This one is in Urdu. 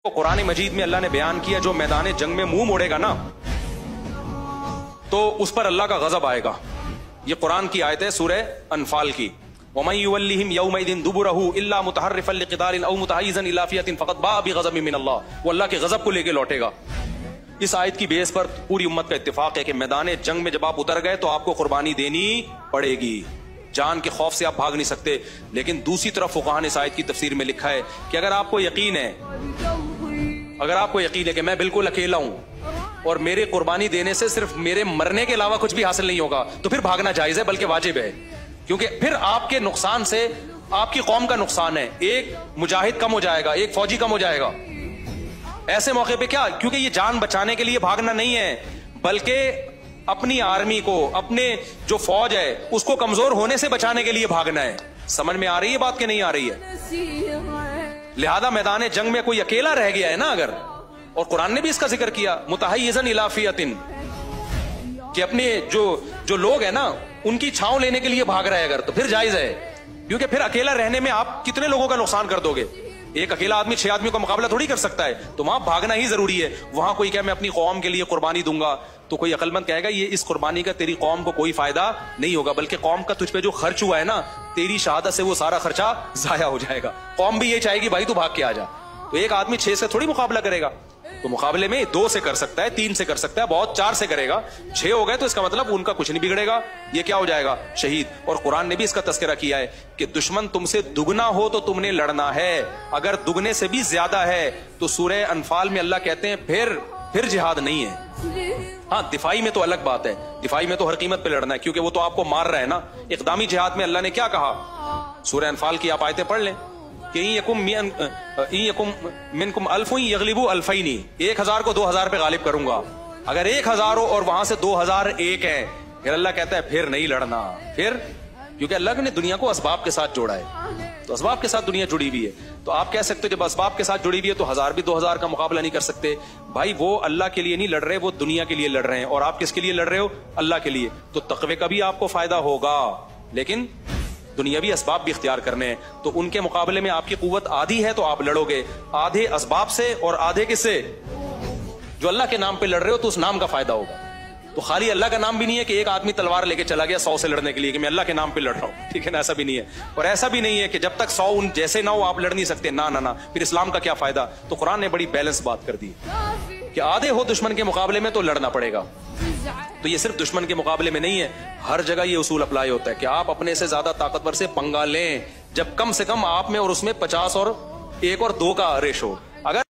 تو قرآن مجید میں اللہ نے بیان کیا جو میدان جنگ میں منہ موڑے گا نا تو اس پر اللہ کا غضب آئے گا. یہ قرآن کی آیت ہے سورہ انفال کی. وَمَن يُوَلِّهِمْ يَوْمَئِذٍ دُبُرَهُ إِلَّا مُتَحَرِّفًا لِقِتَالٍ أَوْ مُتَحَيِّزًا إِلَىٰ فِئَةٍ فَقَدْ بَاءَ بِغَضَبٍ مِّنَ اللَّهِ. وہ اللہ کے غضب کو لے کے لوٹے گا. اس آیت کی بیس پر پوری امت کا اتفاق ہے کہ میدان جنگ میں جب آپ اتر گئے تو آپ کو قربانی دینی پڑے گی. جان کے خوف سے آپ بھاگ نہیں سکتے. لیکن دوسری طرف فقہاء نے اس آیت کی تفسیر میں لکھا ہے کہ اگر آپ کو یقین ہے کہ میں بالکل اکیلا ہوں اور میرے قربانی دینے سے صرف میرے مرنے کے علاوہ کچھ بھی حاصل نہیں ہوگا تو پھر بھاگنا جائز ہے بلکہ واجب ہے. کیونکہ پھر آپ کے نقصان سے آپ کی قوم کا نقصان ہے. ایک مجاہد کم ہو جائے گا, ایک فوجی کم ہو جائے گا. ایسے موقع پہ کیا, کیونکہ یہ جان بچانے کے لیے بھاگنا نہیں ہے بلکہ اپنی آرمی کو, اپنے جو فوج ہے اس کو کمزور ہونے سے بچانے کے لیے بھاگنا ہے. سمجھ میں آ رہی ہے بات کہ نہیں آ رہی ہے؟ لہذا میدان جنگ میں کوئی اکیلا رہ گیا ہے نا اگر, اور قرآن نے بھی اس کا ذکر کیا متحیزن الی فئۃ, کہ اپنے جو لوگ ہیں نا ان کی چھاؤں لینے کے لیے بھاگ رہا ہے اگر, تو پھر جائز ہے. کیونکہ پھر اکیلا رہنے میں آپ کتنے لوگوں کا نقصان کر دو گے. ایک اکیلا آدمی 6 آدمیوں کا مقابلہ تھوڑی کر سکتا ہے, تو وہاں بھاگنا ہی ضروری ہے. وہاں کوئی کہ میں اپنی قوم کے لیے قربانی دوں گا تو کوئی عقل مند کہے گا یہ اس قربانی کا تیری قوم کو کوئی فائدہ نہیں ہوگا, بلکہ قوم کا تجھ پہ جو خرچ ہوا ہے نا تیری شہادت سے وہ سارا خرچہ ضائع ہو جائے گا. قوم بھی یہ چاہے گی بھائی تو بھاگ کے آ جا. تو ایک آدمی 6 سے تھوڑی مقابلہ کرے گا. تو مقابلے میں 2 سے کر سکتا ہے, 3 سے کر سکتا ہے, بہت 4 سے کرے گا. 6 ہو گئے تو اس کا مطلب ان کا کچھ نہیں بگڑے گا, یہ کیا ہو جائے گا, شہید. اور قرآن نے بھی اس کا تذکرہ کیا ہے کہ دشمن تم سے دگنا ہو تو تم نے لڑنا ہے, اگر دگنے سے بھی زیادہ ہے تو سورہ انفال میں اللہ کہتے ہیں پھر جہاد نہیں ہے. ہاں دفاعی میں تو الگ بات ہے, دفاعی میں تو ہر قیمت پہ لڑنا ہے کیونکہ وہ تو آپ کو مار رہا ہے نا. اقدامی جہاد میں اللہ نے کیا کہا, سورہ انفال کی آپ آیتیں پڑھ لیں کہ یکم منکم الف یغلبوا الفین, 1000 کو 2000 پہ غالب کروں گا. اگر 1000 ہو اور وہاں سے 2001 ہے پھر اللہ کہتا ہے پھر نہیں لڑنا. پھر کیونکہ اللہ نے دنیا کو اسباب کے ساتھ جوڑا ہے, تو اسباب کے ساتھ دنیا جڑی ہوئی ہے. تو آپ کہہ سکتے جب اسباب کے ساتھ جڑی ہوئی ہے تو 1000 بھی 2000 کا مقابلہ نہیں کر سکتے. بھائی وہ اللہ کے لیے نہیں لڑ رہے, وہ دنیا کے لیے لڑ رہے ہیں, اور آپ کس کے لیے لڑ رہے ہو, اللہ کے لیے. تو تقوی کا بھی آپ کو فائدہ ہوگا لیکن دنیاوی اسباب بھی اختیار کرنے ہیں. تو ان کے مقابلے میں آپ کی قوت آدھی ہے تو آپ لڑو گے آدھے اسباب سے اور آدھے کس سے, جو اللہ کے نام پہ لڑ رہے ہو تو اس نام کا فائدہ ہوگا. تو خالی اللہ کا نام بھی نہیں ہے کہ ایک آدمی تلوار لے کے چلا گیا 100 سے لڑنے کے لیے کہ میں اللہ کے نام پہ لڑ رہا ہوں, ٹھیک ہے نا, ایسا بھی نہیں ہے. اور ایسا بھی نہیں ہے کہ جب تک 100 ان جیسے نہ ہو آپ لڑ نہیں سکتے, نہ پھر اسلام کا کیا فائدہ. تو قرآن نے بڑی بیلنس بات کر دی کہ آدھے ہو دشمن کے مقابلے میں تو لڑنا پڑے گا. تو یہ صرف دشمن کے مقابلے میں نہیں ہے, ہر جگہ یہ اصول اپلائی ہوتا ہے کہ آپ اپنے سے زیادہ طاقتور سے پنگا لیں جب کم سے کم آپ میں اور اس میں 50 اور 1 اور 2 کا ریشو. اگر